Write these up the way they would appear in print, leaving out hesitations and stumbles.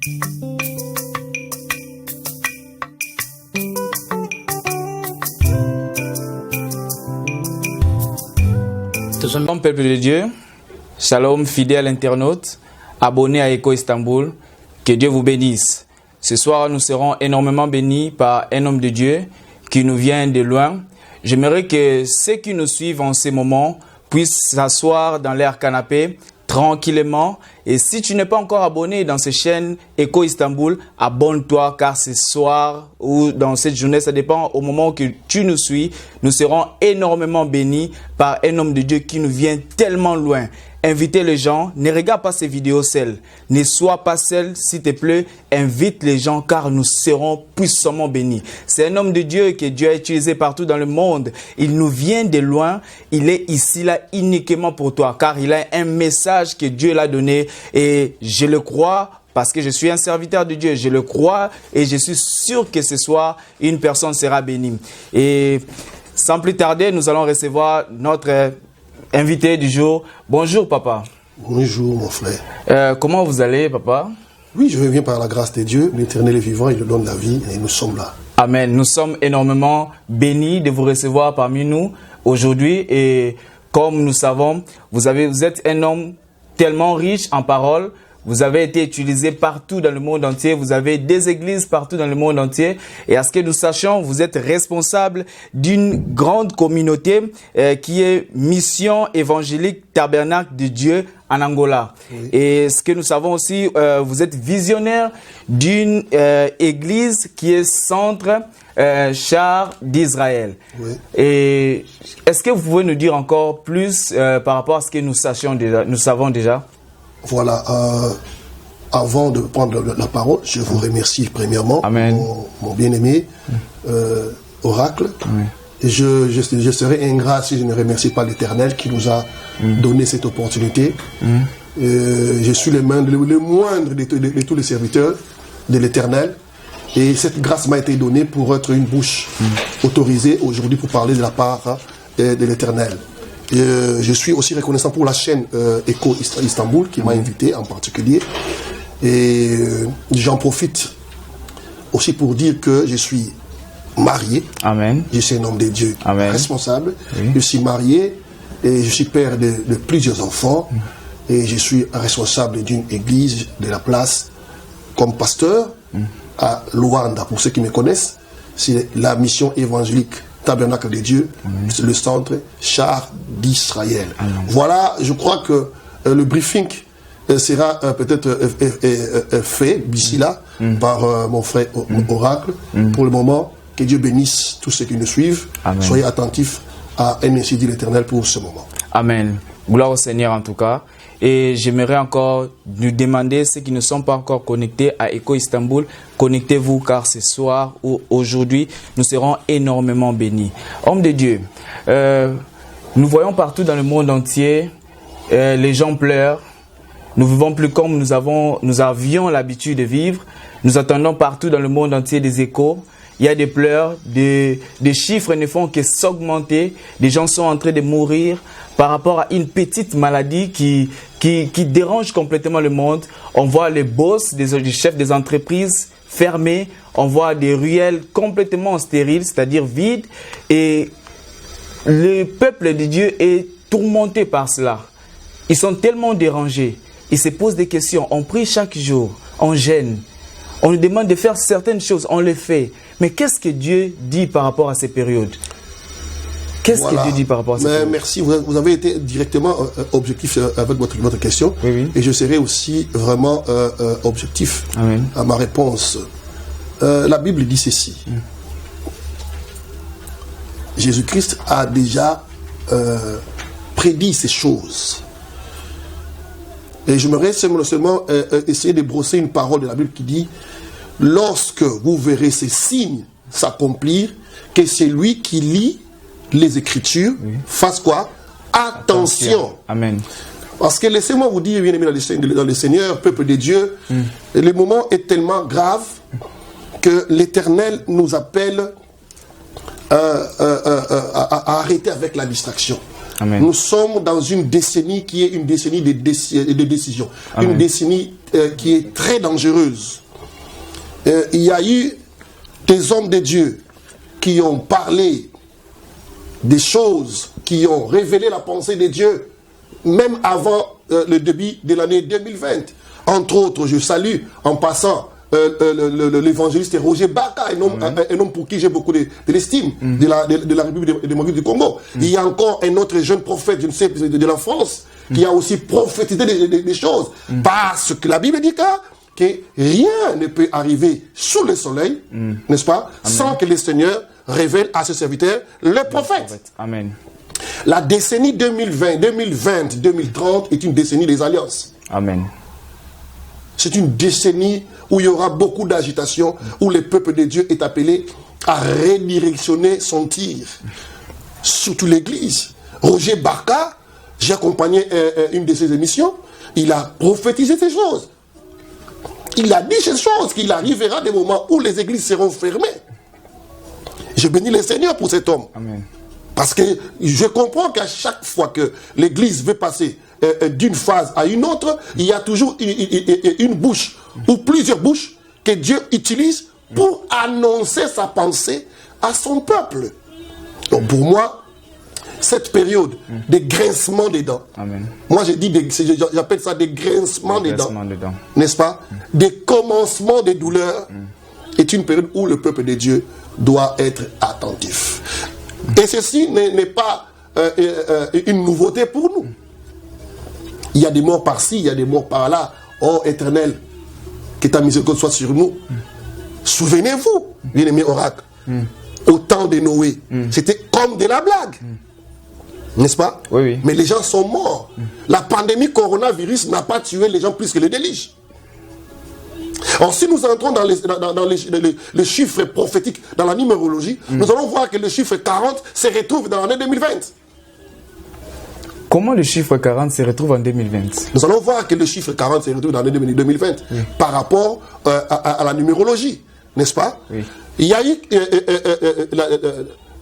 Shalom peuple de Dieu, shalom fidèles internautes, abonnés à Echo Istanbul, que Dieu vous bénisse. Ce soir nous serons énormément bénis par un homme de Dieu qui nous vient de loin. J'aimerais que ceux qui nous suivent en ce moment puissent s'asseoir dans leur canapé tranquillement. Et si tu n'es pas encore abonné dans cette chaîne Echo Istanbul, abonne-toi car ce soir ou dans cette journée, ça dépend au moment que tu nous suis, nous serons énormément bénis par un homme de Dieu qui nous vient tellement loin. Invitez les gens, ne regarde pas ces vidéos seules, ne sois pas seul s'il te plaît, invite les gens car nous serons puissamment bénis. C'est un homme de Dieu que Dieu a utilisé partout dans le monde, il nous vient de loin, il est ici là uniquement pour toi car il a un message que Dieu l'a donné et je le crois. Parce que je suis un serviteur de Dieu, je le crois et je suis sûr que ce soir, une personne sera bénie. Et sans plus tarder, nous allons recevoir notre invité du jour. Bonjour papa. Bonjour mon frère. Comment vous allez papa? Oui, je reviens par la grâce de Dieu. L'Éternel est vivant, il nous donne la vie et nous sommes là. Amen. Nous sommes énormément bénis de vous recevoir parmi nous aujourd'hui. Et comme nous savons, vous êtes un homme tellement riche en paroles. Vous avez été utilisé partout dans le monde entier. Vous avez des églises partout dans le monde entier. Et à ce que nous sachions, vous êtes responsable d'une grande communauté qui est Mission Évangélique Tabernacle de Dieu en Angola. Oui. Et ce que nous savons aussi, vous êtes visionnaire d'une église qui est Centre Char d'Israël. Oui. Et est-ce que vous pouvez nous dire encore plus par rapport à ce que nous savons déjà? Voilà, avant de prendre la parole, je vous remercie premièrement, mon bien-aimé Oracle. Oui. Et je serai ingrat si je ne remercie pas l'Éternel qui nous a donné cette opportunité. Je suis le moindre de tous les serviteurs de l'Éternel. Et cette grâce m'a été donnée pour être une bouche autorisée aujourd'hui pour parler de la part de l'Éternel. Je suis aussi reconnaissant pour la chaîne Echo Istanbul qui m'a invité en particulier. Et j'en profite aussi pour dire que je suis marié. Amen. Je suis un homme de Dieu. Amen. Responsable. Oui. Je suis marié et je suis père de plusieurs enfants. Et je suis responsable d'une église de la place comme pasteur à Luanda. Pour ceux qui me connaissent, c'est la mission évangélique Tabernacle de Dieu, le centre Char d'Israël. Voilà, je crois que le briefing sera peut-être fait d'ici là par mon frère Oracle. Pour le moment, que Dieu bénisse tous ceux qui nous suivent. Amen. Soyez attentifs à un ainsi dit l'Éternel pour ce moment. Amen. Gloire au Seigneur en tout cas. Et j'aimerais encore nous demander, ceux qui ne sont pas encore connectés à Echo Istanbul, connectez-vous car ce soir ou aujourd'hui, nous serons énormément bénis. Homme de Dieu, nous voyons partout dans le monde entier, les gens pleurent. Nous vivons plus comme nous avions l'habitude de vivre. Nous attendons partout dans le monde entier des échos. Il y a des pleurs, des chiffres ne font que s'augmenter. Des gens sont en train de mourir par rapport à une petite maladie qui dérange complètement le monde. On voit les boss, des chefs des entreprises fermés. On voit des ruelles complètement stériles, c'est-à-dire vides. Et le peuple de Dieu est tourmenté par cela. Ils sont tellement dérangés. Ils se posent des questions. On prie chaque jour, on jeûne. On nous demande de faire certaines choses, on les fait. Mais qu'est-ce que Dieu dit par rapport à ces périodes? Qu'est-ce que Dieu dit par rapport à ces périodes? Merci, vous avez été directement objectif avec votre question. Oui. Et je serai aussi vraiment objectif à ma réponse. La Bible dit ceci. Jésus-Christ a déjà prédit ces choses. Et j'aimerais seulement essayer de brosser une parole de la Bible qui dit: lorsque vous verrez ces signes s'accomplir, que celui qui lit les Écritures fasse quoi? Attention. Amen. Parce que laissez-moi vous dire, bien aimé dans le Seigneur, peuple de Dieu, le moment est tellement grave que l'Éternel nous appelle à arrêter avec la distraction. Amen. Nous sommes dans une décennie qui est une décennie de décision. Amen. Une décennie qui est très dangereuse. Il y a eu des hommes de Dieu qui ont parlé des choses, qui ont révélé la pensée de Dieu, même avant le début de l'année 2020. Entre autres, je salue en passant l'évangéliste Roger Baka, un homme pour qui j'ai beaucoup de l'estime, de la République démocratique du Congo. Il y a encore un autre jeune prophète, je ne sais, de la France, qui a aussi prophétisé des choses. Parce que la Bible dit que rien ne peut arriver sous le soleil, n'est-ce pas, sans que le Seigneur révèle à ses serviteurs le prophète. Amen. La décennie 2020-2030 est une décennie des alliances. Amen. C'est une décennie où il y aura beaucoup d'agitation, où le peuple de Dieu est appelé à redirectionner son tir. Surtout l'Église. Roger Baka, j'ai accompagné une de ses émissions, il a prophétisé ces choses. Il a dit ces choses, qu'il arrivera des moments où les églises seront fermées. Je bénis le Seigneur pour cet homme. Amen. Parce que je comprends qu'à chaque fois que l'Église veut passer d'une phase à une autre, il y a toujours une bouche ou plusieurs bouches que Dieu utilise pour annoncer sa pensée à son peuple. Donc pour moi, cette période de grincement des dents, Amen. moi j'appelle ça des grincements des dents, n'est-ce pas? Des commencements des douleurs, est une période où le peuple de Dieu doit être attentif. Et ceci n'est pas une nouveauté pour nous. Il y a des morts par-ci, il y a des morts par-là. Oh Éternel, que ta miséricorde soit sur nous. Souvenez-vous, bien-aimé oracle, au temps de Noé, c'était comme de la blague. N'est-ce pas? Oui, oui. Mais les gens sont morts. La pandémie coronavirus n'a pas tué les gens plus que le déluge. Alors si nous entrons dans les chiffres prophétiques, dans la numérologie, nous allons voir que le chiffre 40 se retrouve dans l'année 2020. Comment le chiffre 40 se retrouve en 2020? Nous allons voir que le chiffre 40 se retrouve dans l'année 2020 par rapport à la numérologie, n'est-ce pas? Oui. Il y a eu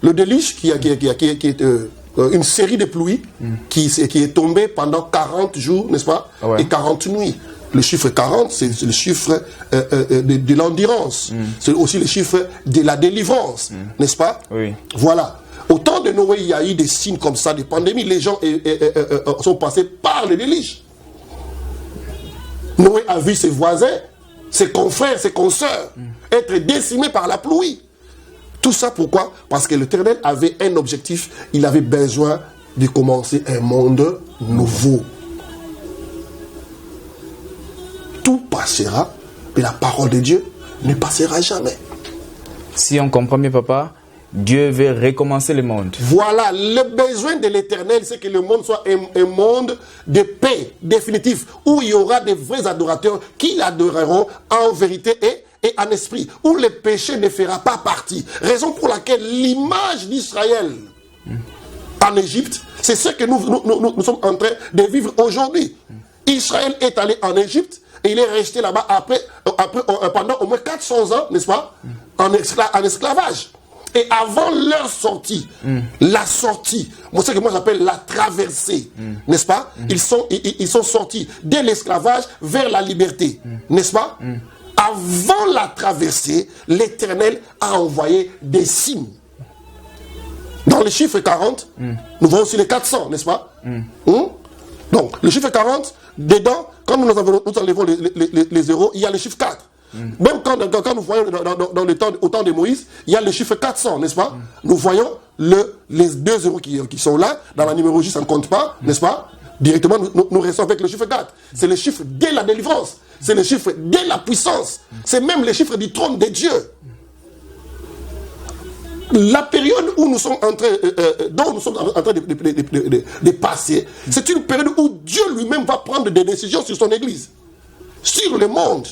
le déluge qui est une série de pluies qui est tombée pendant 40 jours, n'est-ce pas? Ouais. Et 40 nuits. Le chiffre 40, c'est le chiffre de l'endurance. C'est aussi le chiffre de la délivrance, n'est-ce pas? Oui. Voilà. Au temps de Noé, il y a eu des signes comme ça, des pandémies. Les gens sont passés par le déluge. Noé a vu ses voisins, ses confrères, ses consoeurs être décimés par la pluie. Tout ça pourquoi? Parce que l'Éternel avait un objectif. Il avait besoin de commencer un monde nouveau. Tout passera, mais la parole de Dieu ne passera jamais. Si on comprend bien, papa, Dieu veut recommencer le monde. Voilà, le besoin de l'Éternel, c'est que le monde soit un monde de paix définitif, où il y aura des vrais adorateurs qui l'adoreront en vérité et en esprit, où le péché ne fera pas partie. Raison pour laquelle l'image d'Israël en Égypte, c'est ce que nous sommes en train de vivre aujourd'hui. Israël est allé en Égypte et il est resté là-bas pendant au moins 400 ans, n'est-ce pas, en esclavage. Et avant leur sortie, la sortie, ce que moi j'appelle la traversée, n'est-ce pas, ils sont sortis de l'esclavage vers la liberté, n'est-ce pas? Avant la traversée, l'Éternel a envoyé des signes. Dans le chiffre 40, nous voyons aussi les 400, n'est-ce pas? Donc, le chiffre 40, dedans, quand nous enlevons les zéros, il y a le chiffre 4. Même quand nous voyons au temps de Moïse, il y a le chiffre 400, n'est-ce pas? Nous voyons les 2 zéros qui sont là, dans la numérologie, ça ne compte pas, n'est-ce pas? Directement, nous restons avec le chiffre 4. C'est le chiffre de la délivrance, c'est le chiffre de la puissance, c'est même le chiffre du trône de Dieu. La période où nous sommes en train, dont nous sommes en train de passer, c'est une période où Dieu lui-même va prendre des décisions sur son Église, sur le monde.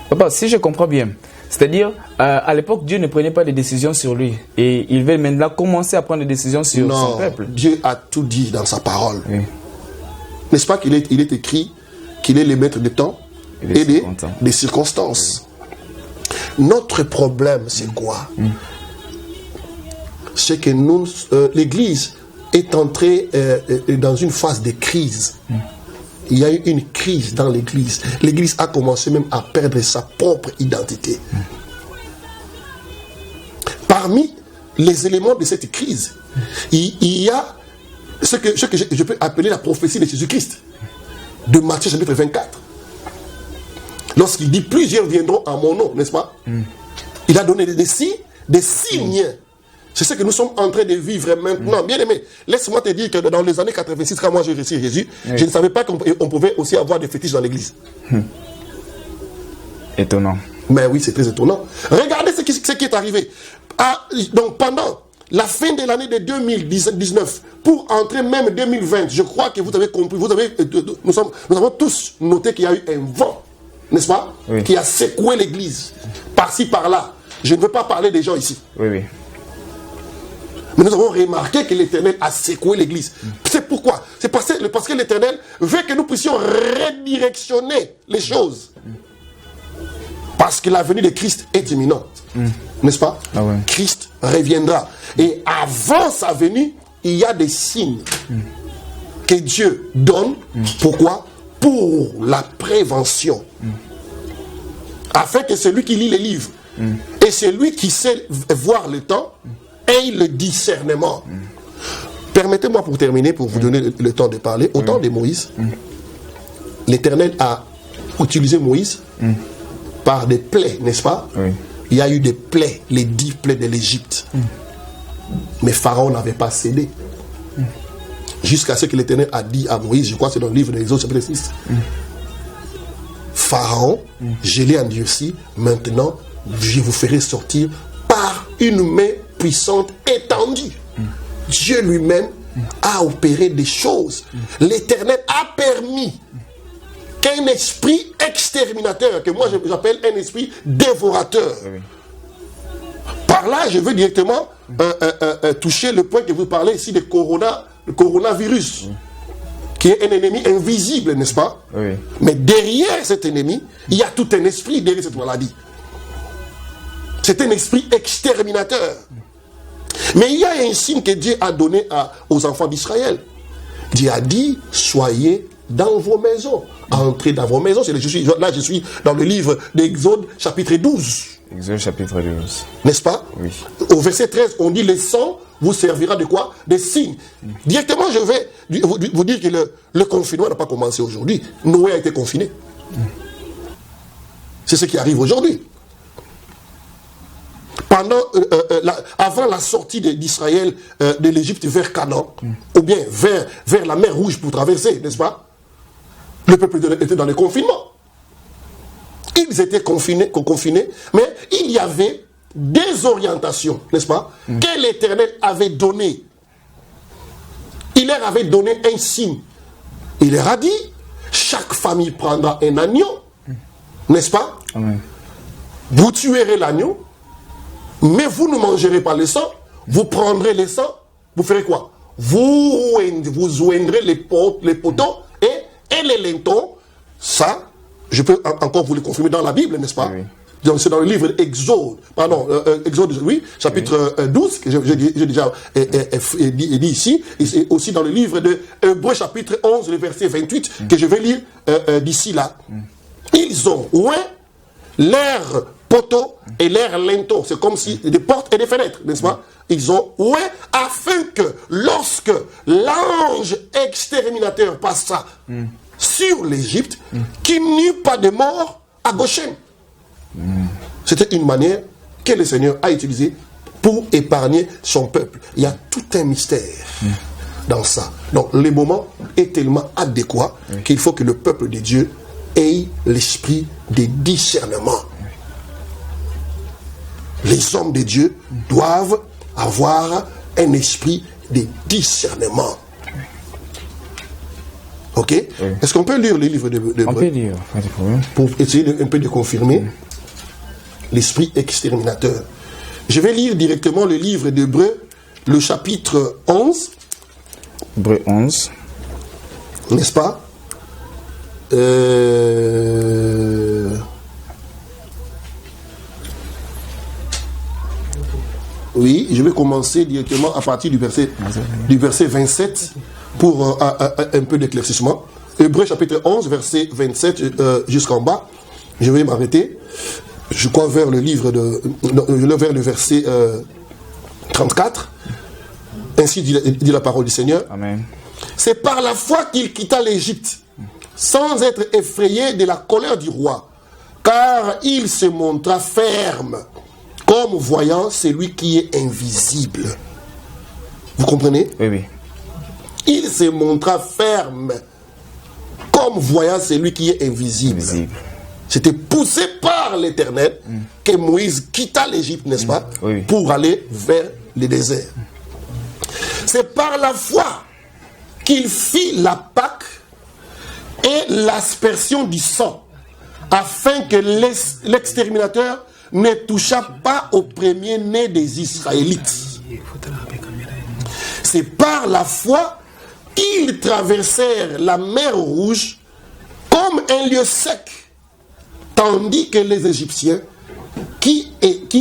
Papa, si je comprends bien, c'est-à-dire, à l'époque, Dieu ne prenait pas de décisions sur lui. Et il veut maintenant commencer à prendre des décisions sur son peuple. Dieu a tout dit dans sa parole. Oui. N'est-ce pas qu'il est écrit qu'il est le maître des temps et des circonstances. Oui. Notre problème, c'est quoi? C'est que l'Église est entré dans une phase de crise. Il y a eu une crise dans l'Église. L'Église a commencé même à perdre sa propre identité. Parmi les éléments de cette crise, il y a ce que je peux appeler la prophétie de Jésus-Christ, de Matthieu chapitre 24. Lorsqu'il dit plusieurs viendront en mon nom, n'est-ce pas? Il a donné des signes. C'est ce que nous sommes en train de vivre maintenant. Bien aimé, laisse-moi te dire que dans les années 86, quand moi j'ai reçu Jésus, je ne savais pas qu'on pouvait aussi avoir des fétiches dans l'église. Étonnant. Mais oui, c'est très étonnant. Regardez ce qui est arrivé. Donc pendant la fin de l'année de 2019, pour entrer même 2020, je crois que vous avez compris, nous avons tous noté qu'il y a eu un vent, n'est-ce pas, qui a secoué l'église, par-ci, par-là. Je ne veux pas parler des gens ici. Oui. Mais nous avons remarqué que l'Éternel a secoué l'église. C'est pourquoi? C'est parce que l'Éternel veut que nous puissions redirectionner les choses. Parce que la venue de Christ est imminente. N'est-ce pas? Christ reviendra. Et avant sa venue, il y a des signes que Dieu donne. Pourquoi? Pour la prévention. Afin que celui qui lit les livres et celui qui sait voir le temps ait le discernement. Permettez-moi pour terminer, pour vous donner le temps de parler. Au temps de Moïse, l'Éternel a utilisé Moïse par des plaies, n'est-ce pas? Il y a eu des plaies, les 10 plaies de l'Égypte. Mais Pharaon n'avait pas cédé. Jusqu'à ce que l'Éternel a dit à Moïse, je crois que c'est dans le livre de l'Exode chapitre 6. Pharaon, je l'ai endurci, maintenant je vous ferai sortir par une main puissante étendue. Dieu lui-même a opéré des choses. L'Éternel a permis qu'un esprit exterminateur, que moi j'appelle un esprit dévorateur. Par là, je veux directement toucher le point que vous parlez ici de le coronavirus, qui est un ennemi invisible, n'est-ce pas? Mais derrière cet ennemi, il y a tout un esprit derrière cette maladie. C'est un esprit exterminateur. Mais il y a un signe que Dieu a donné aux enfants d'Israël. Dieu a dit, soyez dans vos maisons. Entrez dans vos maisons. Là, je suis dans le livre d'Exode, chapitre 12. Exode, chapitre 12. N'est-ce pas? Oui. Au verset 13, on dit, le sang vous servira de quoi? Des signes. Directement, je vais vous dire que le confinement n'a pas commencé aujourd'hui. Noé a été confiné. C'est ce qui arrive aujourd'hui. Avant la sortie d'Israël de l'Égypte vers Canaan, ou bien vers la mer Rouge pour traverser, n'est-ce pas? Le peuple était dans le confinement. Ils étaient confinés, mais il y avait des orientations, n'est-ce pas, que l'Éternel avait données. Il leur avait donné un signe. Il leur a dit, chaque famille prendra un agneau, n'est-ce pas? Vous tuerez l'agneau, mais vous ne mangerez pas le sang, vous prendrez le sang, vous ferez quoi? Vous joindrez les poteaux et les lintons. Ça, je peux encore vous le confirmer dans la Bible, n'est-ce pas? Donc c'est dans le livre d'Exode, Exode, chapitre 12, que j'ai déjà dit ici, et c'est aussi dans le livre de Hébreux, chapitre 11, le verset 28, que je vais lire d'ici là. Ils ont oint leurs poteaux et leurs linteaux. C'est comme si des portes et des fenêtres, n'est-ce pas? Ils ont oint afin que lorsque l'ange exterminateur passa sur l'Égypte, qu'il n'y eut pas de mort à Goshen. C'était une manière que le Seigneur a utilisée pour épargner son peuple. Il y a tout un mystère dans ça. Donc le moment est tellement adéquat qu'il faut que le peuple de Dieu ait l'esprit de discernement. Les hommes de Dieu doivent avoir un esprit de discernement. Ok? Est-ce qu'on peut lire le livre de On peut lire, pas de problème. Pour essayer un peu de confirmer l'esprit exterminateur. Je vais lire directement le livre d'Hébreux, le chapitre 11. Hébreux 11. N'est-ce pas? Oui, je vais commencer directement à partir du verset 27 pour un peu d'éclaircissement. Hébreux chapitre 11, verset 27 jusqu'en bas. Je vais m'arrêter. Je crois vers le verset 34. Ainsi dit la parole du Seigneur. Amen. C'est par la foi qu'il quitta l'Égypte, sans être effrayé de la colère du roi, car il se montra ferme, comme voyant celui qui est invisible. Vous comprenez? Oui, oui. Il se montra ferme, comme voyant celui qui est invisible. C'était poussé par l'Éternel que Moïse quitta l'Égypte, n'est-ce pas, oui. pour aller vers le désert. C'est par la foi qu'il fit la Pâque et l'aspersion du sang, afin que l'exterminateur ne touchât pas au premier-né des Israélites. C'est par la foi qu'ils traversèrent la mer Rouge comme un lieu sec, tandis que les Égyptiens qui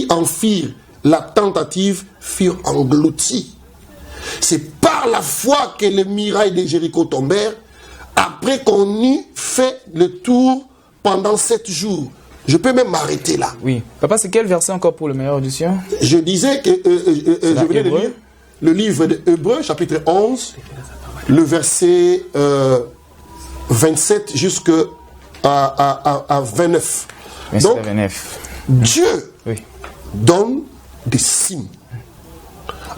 en firent la tentative furent engloutis. C'est par la foi que les murailles de Jéricho tombèrent, après qu'on eut fait le tour pendant 7 jours. Je peux même m'arrêter là. Oui. Papa, c'est quel verset encore pour le meilleur audition? Je disais que je venais de lire le livre de Hébreux, chapitre 11, le verset 27 jusqu'à 29. Donc, 29. Dieu donne des signes.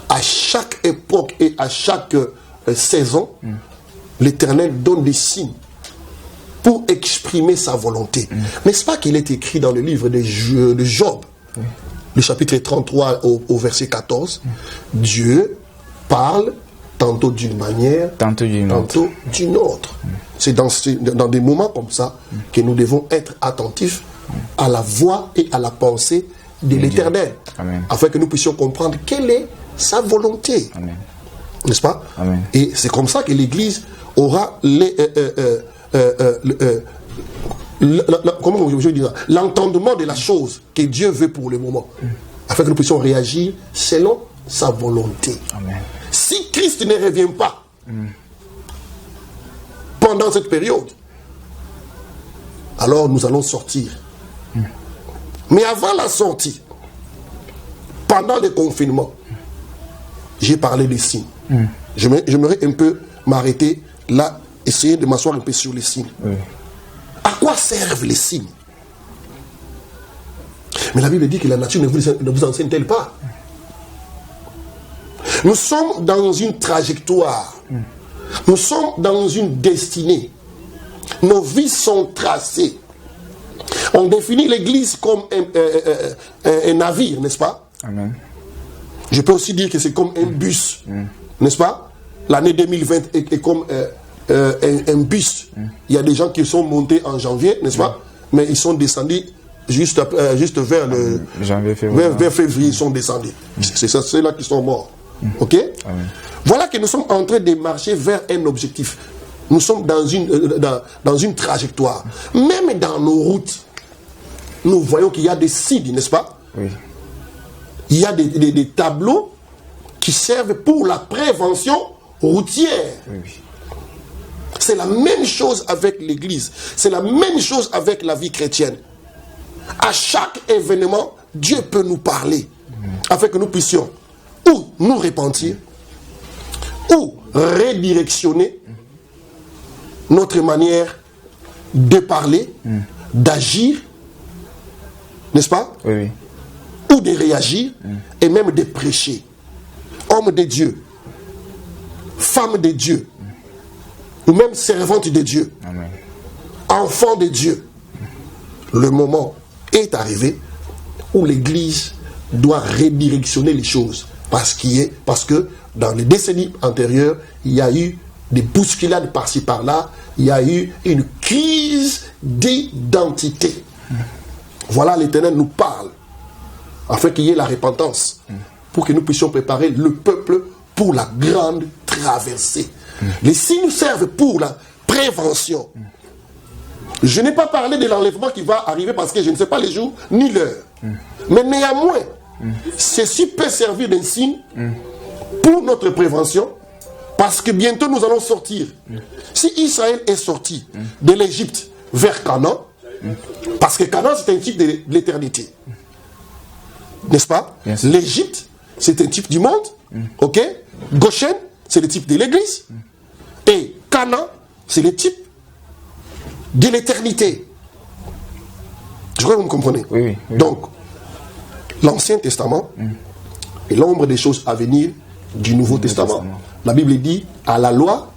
À chaque époque et à chaque saison, l'Éternel donne des signes pour exprimer sa volonté. N'est-ce pas qu'il est écrit dans le livre de Job, le chapitre 33 au verset 14, Dieu parle tantôt d'une manière, tantôt d'une autre. C'est dans des moments comme ça que nous devons être attentifs à la voix et à la pensée de l'Éternel, afin que nous puissions comprendre quelle est sa volonté. N'est-ce pas? Amen. Et c'est comme ça que l'Église aura l'entendement de la chose que Dieu veut pour le moment, afin que nous puissions réagir selon sa volonté. Amen. Si Christ ne revient pas pendant cette période, alors nous allons sortir. Mais avant la sortie, pendant le confinement, j'ai parlé des signes. J'aimerais un peu m'arrêter là, essayer de m'asseoir un peu sur les signes. À quoi servent les signes? Mais la Bible dit que la nature ne vous enseigne-t-elle pas? Nous sommes dans une trajectoire. Nous sommes dans une destinée. Nos vies sont tracées. On définit l'Église comme un navire, n'est-ce pas? Amen. Je peux aussi dire que c'est comme un bus, n'est-ce pas? L'année 2020 est comme un bus. Il y a des gens qui sont montés en janvier, n'est-ce pas? Mais ils sont descendus juste vers vers février, ils sont descendus. C'est ceux-là qui sont morts. Ok? Amen. Voilà que nous sommes en train de marcher vers un objectif. Nous sommes dans une trajectoire. Même dans nos routes, nous voyons qu'il y a des signes, n'est-ce pas? Oui. Il y a des tableaux qui servent pour la prévention routière. Oui. C'est la même chose avec l'Église. C'est la même chose avec la vie chrétienne. À chaque événement, Dieu peut nous parler afin que nous puissions ou nous repentir ou redirectionner notre manière de parler, d'agir, n'est-ce pas? Oui. Ou de réagir et même de prêcher. Homme de Dieu, femme de Dieu, ou même servante de Dieu, amen, enfant de Dieu, le moment est arrivé où l'Église doit redirectionner les choses parce que dans les décennies antérieures, il y a eu des bousculades par-ci par-là, il y a eu une crise d'identité. Voilà, l'Éternel nous parle afin qu'il y ait la repentance, pour que nous puissions préparer le peuple pour la grande traversée. Les signes servent pour la prévention. Je n'ai pas parlé de l'enlèvement qui va arriver parce que je ne sais pas les jours ni l'heure. Mais néanmoins, ceci peut servir d'un signe pour notre prévention, parce que bientôt nous allons sortir. Si Israël est sorti de l'Égypte vers Canaan, parce que Canaan c'est un type de l'éternité, n'est-ce pas? L'Égypte c'est un type du monde, ok? Goshen c'est le type de l'Église, et Canaan c'est le type de l'éternité. Je crois que vous me comprenez. Oui. Donc, l'Ancien Testament est l'ombre des choses à venir du Nouveau Testament. La Bible dit à la loi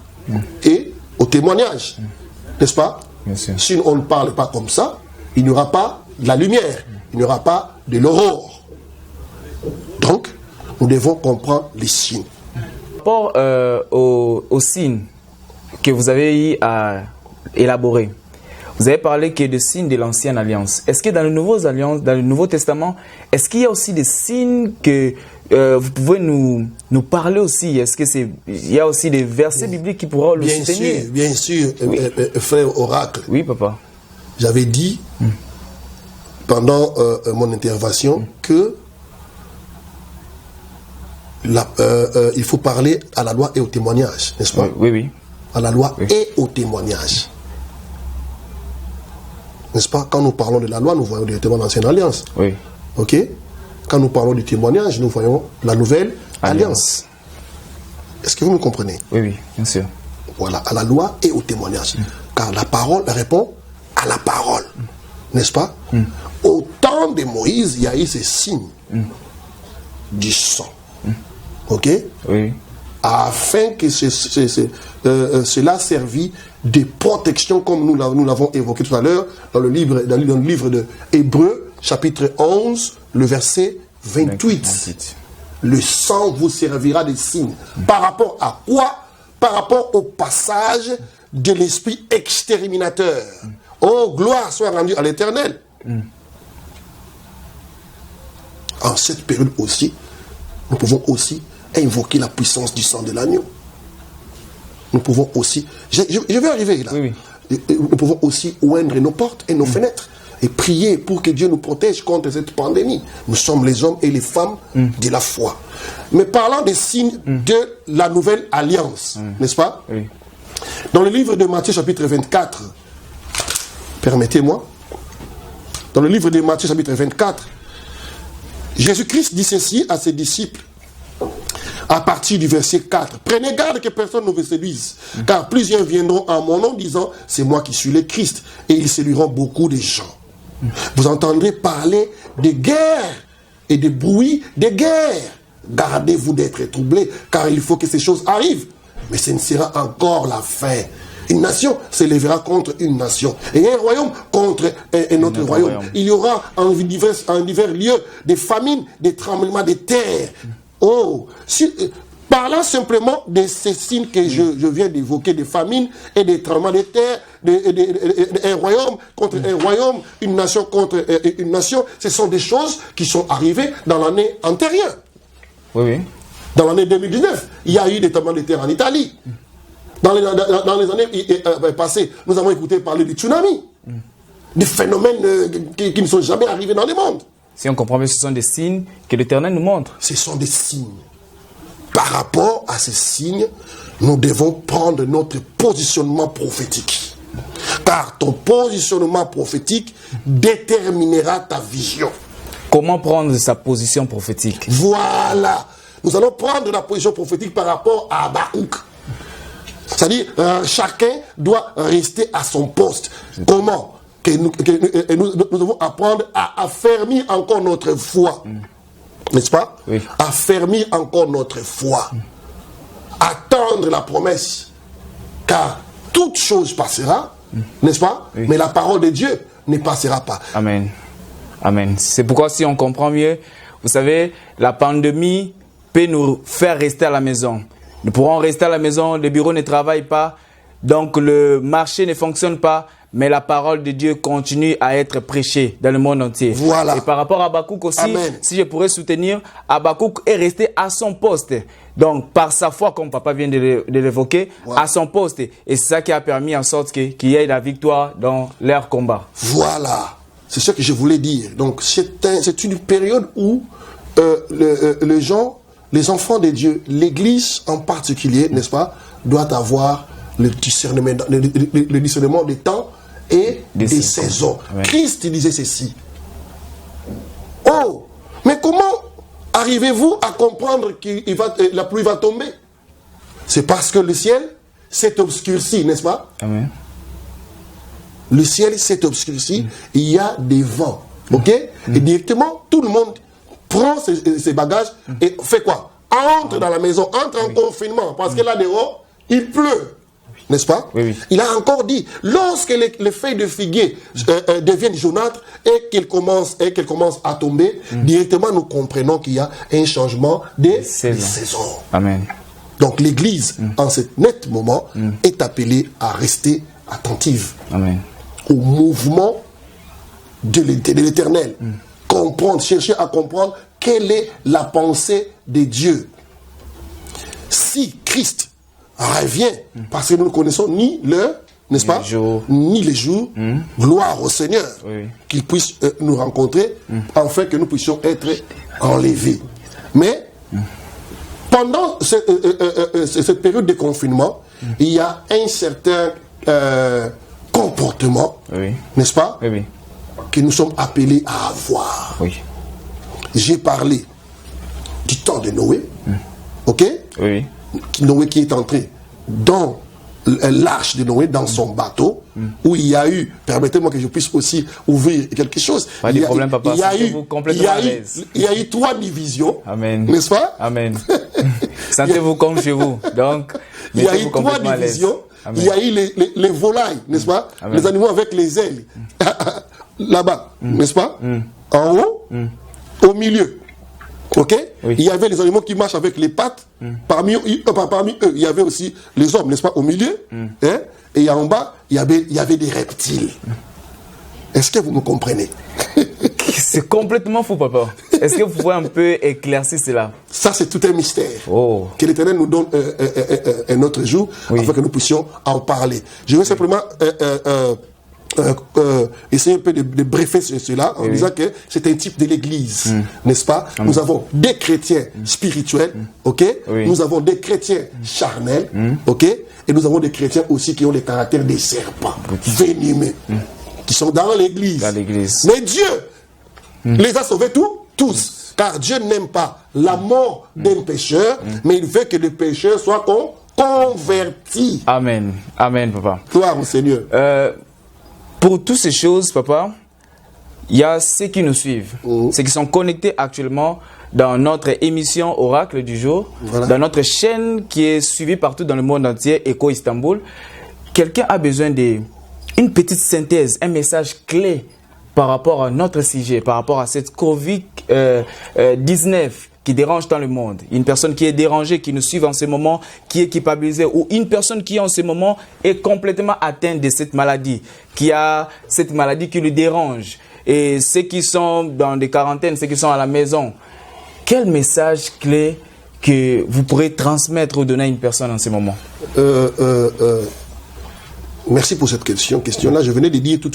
et au témoignage. N'est-ce pas? Si on ne parle pas comme ça, il n'y aura pas de la lumière, il n'y aura pas de l'aurore. Donc, nous devons comprendre les signes. Par rapport aux signes que vous avez eu à élaborer, vous avez parlé que des signes de l'ancienne alliance. Est-ce que dans les Nouveaux Alliances, dans le Nouveau Testament, est-ce qu'il y a aussi des signes que vous pouvez nous parler aussi? Est-ce que il y a aussi des versets bibliques qui pourront le soutenir? Bien sûr, oui. Frère Oracle. Oui, papa. J'avais dit pendant mon intervention que il faut parler à la loi et au témoignage, n'est-ce pas? Oui. À la loi et au témoignage. N'est-ce pas? Quand nous parlons de la loi, nous voyons directement l'ancienne alliance. Oui. Ok? Quand nous parlons du témoignage, nous voyons la nouvelle alliance. Est-ce que vous me comprenez? Oui, bien sûr. Voilà, à la loi et au témoignage. Car la parole répond à la parole. N'est-ce pas? Au temps de Moïse, il y a eu ces signes du sang. Ok? Oui. Afin que cela servit de protection, comme nous l'avons évoqué tout à l'heure dans le livre de Hébreux, chapitre 11, le verset 28. Le sang vous servira de signe. Par rapport à quoi? Par rapport au passage de l'esprit exterminateur. Oh, gloire soit rendue à l'Éternel. En cette période aussi, nous pouvons aussi invoquer la puissance du sang de l'agneau. Nous pouvons aussi, je vais arriver là, nous pouvons aussi oindre nos portes et nos fenêtres et prier pour que Dieu nous protège contre cette pandémie. Nous sommes les hommes et les femmes de la foi. Mais parlant des signes de la nouvelle alliance, n'est-ce pas? Dans le livre de Matthieu chapitre 24, permettez-moi, dans le livre de Matthieu chapitre 24, Jésus-Christ dit ceci à ses disciples à partir du verset 4. Prenez garde que personne ne vous séduise, car plusieurs viendront en mon nom disant c'est moi qui suis le Christ, et ils séduiront beaucoup de gens. Vous entendrez parler de guerre et de bruit de guerre. Gardez-vous d'être troublés, car il faut que ces choses arrivent. Mais ce ne sera encore la fin. Une nation s'élèvera contre une nation, et un royaume contre un autre royaume. Il y aura en divers lieux des famines, des tremblements de terre. Oh, parlant simplement de ces signes que je viens d'évoquer, des famines et des tremblements de terre, un royaume contre un royaume, une nation contre une nation, ce sont des choses qui sont arrivées dans l'année antérieure. Oui. Dans l'année 2019, il y a eu des tremblements de terre en Italie. Dans les années passées, nous avons écouté parler du tsunami, des phénomènes qui ne sont jamais arrivés dans le monde. Si on comprend bien, ce sont des signes que l'Éternel nous montre. Ce sont des signes. Par rapport à ces signes, nous devons prendre notre positionnement prophétique. Car ton positionnement prophétique déterminera ta vision. Comment prendre sa position prophétique? Voilà. Nous allons prendre la position prophétique par rapport à Habakkuk. C'est-à-dire, chacun doit rester à son poste. Comment? Nous devons apprendre à affermir encore notre foi. N'est-ce pas? Oui. Affermir encore notre foi. Attendre la promesse. Car toute chose passera, n'est-ce pas? Oui. Mais la parole de Dieu ne passera pas. Amen. Amen. C'est pourquoi si on comprend mieux, vous savez, la pandémie peut nous faire rester à la maison. Nous pourrons rester à la maison, les bureaux ne travaillent pas, donc le marché ne fonctionne pas, mais la parole de Dieu continue à être prêchée dans le monde entier. Voilà. Et par rapport à Habakkuk aussi, Amen. Si je pourrais soutenir, Habakkuk est resté à son poste. Donc, par sa foi, comme papa vient de l'évoquer, voilà. À son poste. Et c'est ça qui a permis en sorte qu'il y ait la victoire dans leur combat. Voilà. C'est ce que je voulais dire. Donc, c'est une période où les enfants de Dieu, l'Église en particulier, n'est-ce pas, doit avoir le discernement des temps et des saisons. Amen. Christ disait ceci. Oh, mais comment arrivez-vous à comprendre que la pluie va tomber? C'est parce que le ciel s'est obscurci, n'est-ce pas? Amen. Le ciel s'est obscurci, il y a des vents, ok? Et directement, tout le monde prend ses bagages et fait quoi? Entre dans la maison, entre en confinement, parce que là dehors, il pleut. N'est-ce pas? Oui. Il a encore dit, lorsque les feuilles de figuier deviennent jaunâtres et qu'elles commencent à tomber, directement nous comprenons qu'il y a un changement des saisons. Amen. Donc l'Église, en ce net moment, est appelée à rester attentive. Amen. Au mouvement de l'Éternel. Comprendre, chercher à comprendre quelle est la pensée de Dieu. Si Christ revient, parce que nous ne connaissons ni l'heure, n'est-ce pas, ni les jours, gloire au Seigneur, qu'il puisse nous rencontrer, afin que nous puissions être enlevés. Mais, pendant cette période de confinement, il y a un certain comportement, n'est-ce pas, que nous sommes appelés à avoir. J'ai parlé du temps de Noé, ok? Noé qui est entré dans l'arche de Noé, dans son bateau, où il y a eu, permettez-moi que je puisse aussi ouvrir quelque chose. Pas de problème, papa, il y a eu 3 divisions, Amen. N'est-ce pas? Amen. Sentez-vous comme chez vous. Donc, il y a eu 3 divisions. Il y a eu les volailles, n'est-ce pas? Amen. Les animaux avec les ailes. Là-bas, n'est-ce pas? En haut, au milieu. Ok? Il y avait les animaux qui marchent avec les pattes. Parmi eux, il y avait aussi les hommes, n'est-ce pas? Au milieu. Hein? Et en bas, il y avait des reptiles. Est-ce que vous me comprenez? C'est complètement fou, papa. Est-ce que vous pouvez un peu éclaircir cela? Ça, c'est tout un mystère. Que l'Éternel nous donne un autre jour, afin que nous puissions en parler. Je vais simplement essayer un peu de briefer cela en disant que c'est un type de l'Église, n'est-ce pas? Nous avons des chrétiens spirituels, ok? Nous avons des chrétiens charnels, ok? Et nous avons des chrétiens aussi qui ont le caractère des serpents venimeux, qui sont dans l'Église. Mais Dieu les a sauvés tous, car Dieu n'aime pas la mort d'un pécheur, mais il veut que le pécheur soit converti. Amen. Amen, papa. Gloire au Seigneur. Pour toutes ces choses, papa, il y a ceux qui nous suivent, ceux qui sont connectés actuellement dans notre émission Oracle du jour, dans notre chaîne qui est suivie partout dans le monde entier, Echo Istanbul. Quelqu'un a besoin d'une petite synthèse, un message clé par rapport à notre sujet, par rapport à cette Covid-19 qui dérange dans le monde. Une personne qui est dérangée, qui nous suit en ce moment, qui est culpabilisée, ou une personne qui en ce moment est complètement atteinte de cette maladie, qui a cette maladie qui lui dérange. Et ceux qui sont dans des quarantaines, ceux qui sont à la maison, quel message clé que vous pourrez transmettre ou donner à une personne en ce moment? Merci pour cette question-là. Je venais de dire tout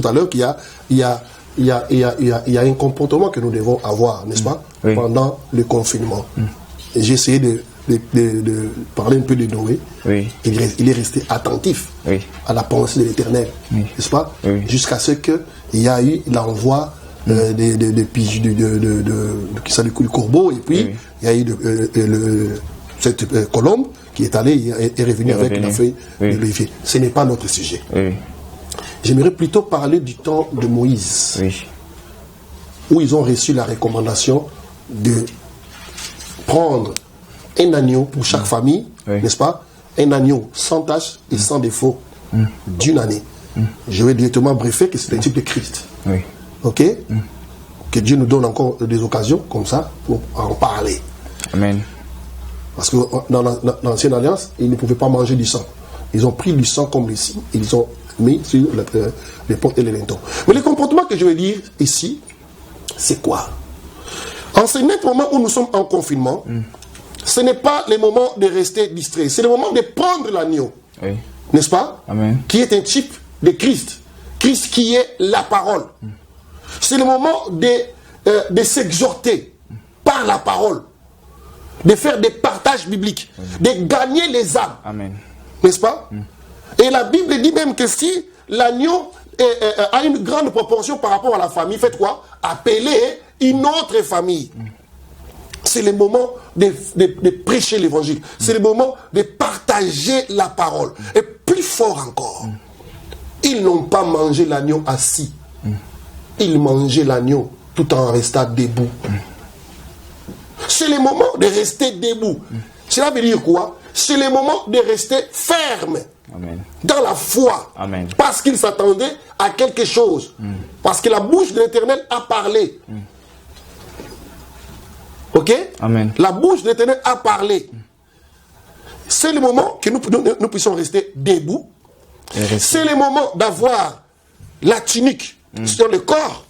à l'heure qu'il y a un comportement que nous devons avoir, n'est-ce pas, pendant le confinement. J'ai essayé de parler un peu de Noé. Il est resté attentif à la pensée de l'Éternel, n'est-ce pas, jusqu'à ce qu'il y a eu l'envoi du corbeau, et puis il y a eu cette colombe qui est allée et revenue avec la feuille d'olivier. Ce n'est pas notre sujet. J'aimerais plutôt parler du temps de Moïse, où ils ont reçu la recommandation de prendre un agneau pour chaque famille, n'est-ce pas? Un agneau sans tache et sans défaut d'une année. Je vais directement briefer que c'est un type de Christ. Ok? Que Dieu nous donne encore des occasions comme ça pour en parler. Amen. Parce que dans l'ancienne alliance, ils ne pouvaient pas manger du sang. Ils ont pris du sang comme ici, ils ont mis sur les portes et les lintons. Mais le comportement que je vais dire ici, c'est quoi? En ce net moment où nous sommes en confinement, ce n'est pas le moment de rester distrait, c'est le moment de prendre l'agneau. N'est-ce pas? Amen. Qui est un type de Christ. Christ qui est la parole. C'est le moment de s'exhorter par la parole, de faire des partages bibliques, de gagner les âmes. Amen. N'est-ce pas? Et la Bible dit même que si l'agneau a une grande proportion par rapport à la famille, faites quoi? Appelez une autre famille. C'est le moment de prêcher l'évangile. C'est le moment de partager la parole. Et plus fort encore, ils n'ont pas mangé l'agneau assis. Ils mangeaient l'agneau tout en restant debout. C'est le moment de rester debout. Cela veut dire quoi? C'est le moment de rester ferme. Amen. Dans la foi. Amen. Parce qu'ils s'attendaient à quelque chose. Parce que la bouche de l'Éternel a parlé. Ok? Amen. La bouche de l'Éternel a parlé. C'est le moment que nous puissions rester debout. C'est le moment d'avoir la tunique sur le corps.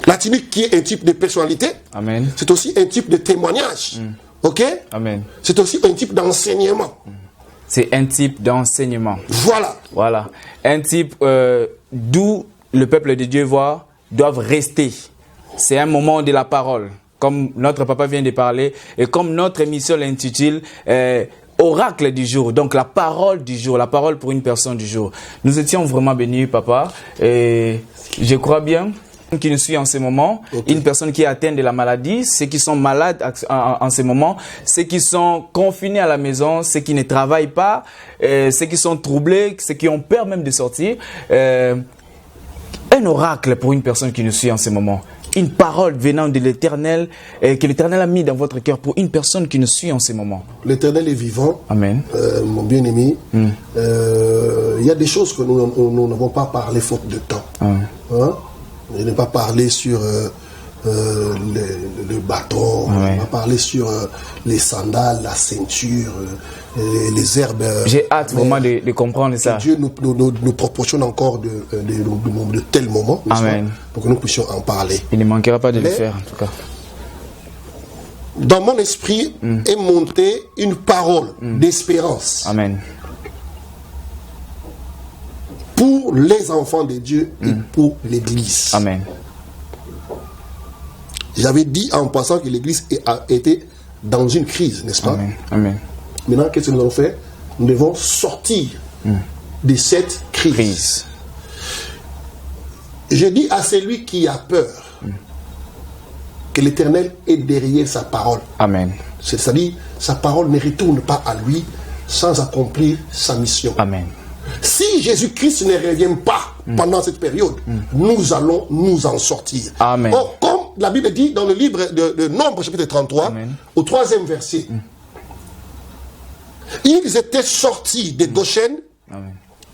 La tunique qui est un type de personnalité. Amen. C'est aussi un type de témoignage. Ok? Amen. C'est aussi un type d'enseignement. C'est un type d'enseignement. Voilà. Voilà. Un type d'où le peuple de Dieu doivent rester. C'est un moment de la parole. Comme notre papa vient de parler. Et comme notre émission l'intitule Oracle du jour. Donc la parole du jour. La parole pour une personne du jour. Nous étions vraiment bénis, papa. Et je crois bien qui nous suit en ce moment, une personne qui est atteinte de la maladie, ceux qui sont malades en ce moment, ceux qui sont confinés à la maison, ceux qui ne travaillent pas, ceux qui sont troublés, ceux qui ont peur même de sortir. Un oracle pour une personne qui nous suit en ce moment. Une parole venant de l'Éternel, que l'Éternel a mis dans votre cœur pour une personne qui nous suit en ce moment. L'Éternel est vivant. Amen. Mon bien-aimé. Il y a des choses que nous n'avons pas parlé faute de temps. Hein? Je n'ai pas parlé sur le bâton, je n'ai pas parlé sur les sandales, la ceinture, les herbes. J'ai hâte vraiment de comprendre ça. Que Dieu nous proportionne encore de tels moments pour que nous puissions en parler. Il ne manquera pas de le faire en tout cas. Dans mon esprit est montée une parole d'espérance. Amen. Pour les enfants de Dieu et pour l'Église. Amen. J'avais dit en passant que l'Église a été dans une crise, n'est-ce pas? Amen. Amen. Maintenant, qu'est-ce que nous allons faire? Nous devons sortir de cette crise. Je dis à celui qui a peur que l'Éternel est derrière sa parole. Amen. C'est-à-dire, sa parole ne retourne pas à lui sans accomplir sa mission. Amen. Si Jésus-Christ ne revient pas pendant cette période, nous allons nous en sortir. Amen. Or, comme la Bible dit dans le livre de Nombre, chapitre 33, au 3e verset, ils étaient sortis de Goshen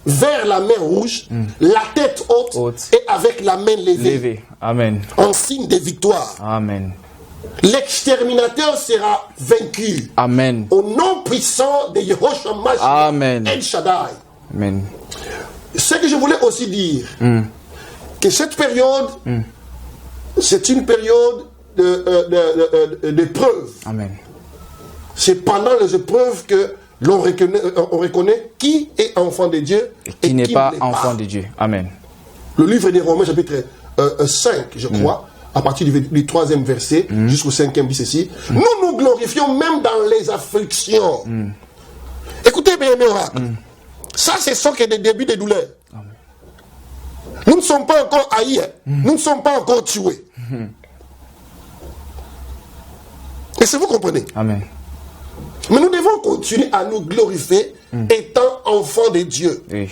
vers la mer Rouge, la tête haute et avec la main levée. Amen. En signe de victoire. Amen. L'exterminateur sera vaincu. Amen. Au nom puissant de Yehoshua Amen. El Shaddai. Amen. Ce que je voulais aussi dire, que cette période, c'est une période d'épreuves. Amen. C'est pendant les épreuves que l'on reconnaît qui est enfant de Dieu et qui n'est pas enfant de Dieu. Amen. Le livre des Romains, chapitre 5, je crois, à partir du 3e verset jusqu'au 5e, dit ceci. Nous nous glorifions même dans les afflictions. Écoutez bien, mes oracles. Ça, ce sont que des débuts de douleur. Nous ne sommes pas encore haïs. Nous ne sommes pas encore tués. Est-ce que vous comprenez? Amen. Mais nous devons continuer à nous glorifier étant enfants de Dieu. Oui.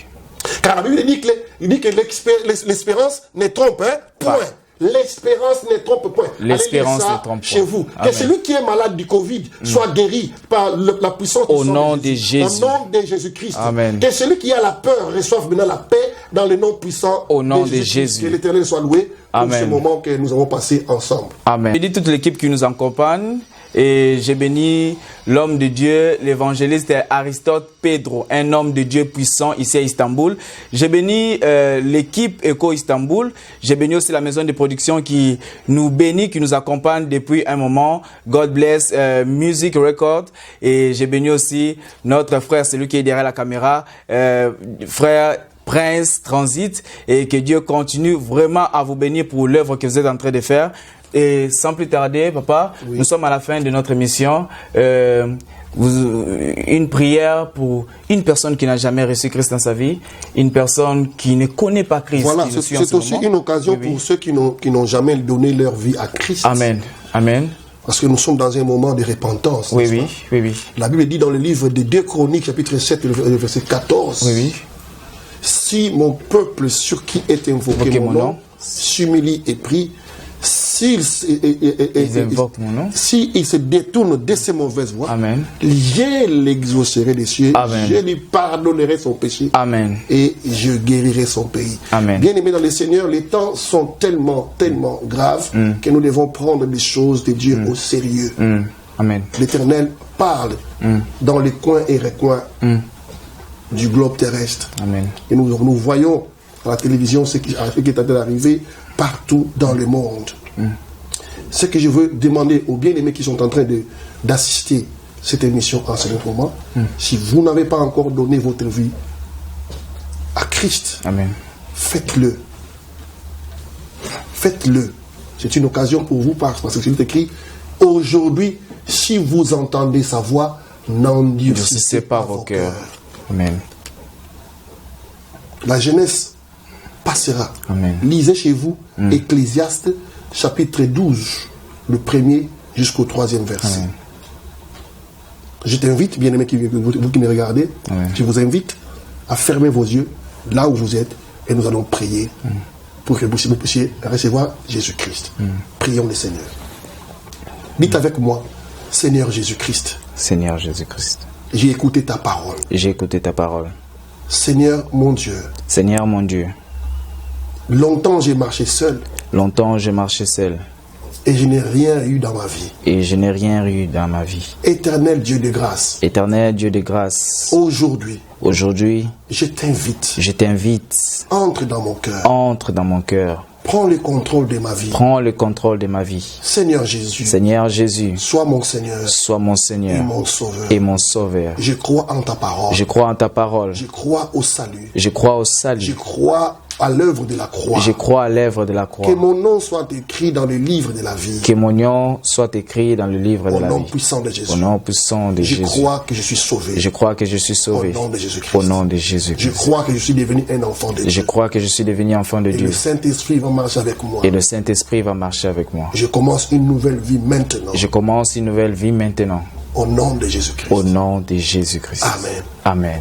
Car la Bible dit que l'espérance ne trompe point. L'espérance ne trompe point. L'espérance ne trompe point. Chez vous. Amen. Que celui qui est malade du Covid soit guéri par la puissance au nom de Jésus. Au nom de Jésus-Christ. Amen. Que celui qui a la peur reçoive maintenant la paix dans le nom puissant au nom de Jésus. Que l'Éternel soit loué pour Amen. ce moment que nous avons passé ensemble. Amen. Je dis toute l'équipe qui nous accompagne. Et j'ai béni l'homme de Dieu, l'évangéliste Aristote Pedro, un homme de Dieu puissant ici à Istanbul. J'ai béni l'équipe Echo Istanbul. J'ai béni aussi la maison de production qui nous bénit, qui nous accompagne depuis un moment. God bless Music Record. Et j'ai béni aussi notre frère, celui qui est derrière la caméra, frère Prince Transit et que Dieu continue vraiment à vous bénir pour l'œuvre que vous êtes en train de faire. Et sans plus tarder, papa, nous sommes à la fin de notre émission. Une prière pour une personne qui n'a jamais reçu Christ dans sa vie, une personne qui ne connaît pas Christ. Voilà, c'est aussi une occasion pour ceux qui n'ont jamais donné leur vie à Christ. Amen. Amen. Parce que nous sommes dans un moment de repentance. Oui. La Bible dit dans le livre des 2 Chroniques, chapitre 7, verset 14. Oui. Si mon peuple sur qui est invoqué mon nom s'humilie et prie, s'il se détourne de ses mauvaises voies, Amen. Je l'exaucerai des cieux, Amen. Je lui pardonnerai son péché, Amen. Et je guérirai son pays. Amen. Bien aimé dans le Seigneur, les temps sont tellement graves que nous devons prendre les choses de Dieu au sérieux. Amen. L'Éternel parle dans les coins et recoins du globe terrestre. Amen. Et nous voyons à la télévision ce qui est en train d'arriver partout dans le monde. Ce que je veux demander aux bien-aimés qui sont en train d'assister cette émission en ce moment, si vous n'avez pas encore donné votre vie à Christ, Amen. Faites-le. Faites-le. C'est une occasion pour vous parce que c'est écrit aujourd'hui, si vous entendez sa voix, n'endurcissez pas vos cœurs. Amen. La jeunesse passera. Amen. Lisez chez vous Ecclésiaste chapitre 12, le 1er jusqu'au 3e verset. Amen. Je t'invite, bien-aimés, vous qui me regardez, Amen. Je vous invite à fermer vos yeux là où vous êtes et nous allons prier pour que vous puissiez recevoir Jésus-Christ. Prions le Seigneur. Dites avec moi, Seigneur Jésus-Christ. Seigneur Jésus-Christ. J'ai écouté ta parole. J'ai écouté ta parole. Seigneur mon Dieu. Seigneur mon Dieu. Longtemps j'ai marché seul. Longtemps j'ai marché seul. Et je n'ai rien eu dans ma vie. Et je n'ai rien eu dans ma vie. Éternel Dieu de grâce. Éternel Dieu de grâce. Aujourd'hui. Aujourd'hui. Je t'invite. Je t'invite. Entre dans mon cœur. Entre dans mon cœur. Prends le contrôle de ma vie. Prends le contrôle de ma vie. Seigneur Jésus. Seigneur Jésus. Sois mon Seigneur. Sois mon Seigneur. Et mon Sauveur. Et mon Sauveur. Je crois en ta parole. Je crois en ta parole. Je crois au salut. Je crois au salut. Je crois à l'œuvre de la croix. Je crois à l'œuvre de la croix. Que mon nom soit écrit dans le livre de la vie. Que mon nom soit écrit dans le livre de la vie. Au nom puissant de Jésus. Au nom puissant de Jésus. Je crois que je suis sauvé. Je crois que je suis sauvé. Au nom de Jésus-Christ. Au nom de Jésus-Christ. Je crois que je suis devenu un enfant de Dieu. Je crois que je suis devenu enfant de Dieu. Et le Saint-Esprit va marcher avec moi. Et le Saint-Esprit va marcher avec moi. Je commence une nouvelle vie maintenant. Je commence une nouvelle vie maintenant. Au nom de Jésus-Christ. Au nom de Jésus-Christ. Amen. Amen.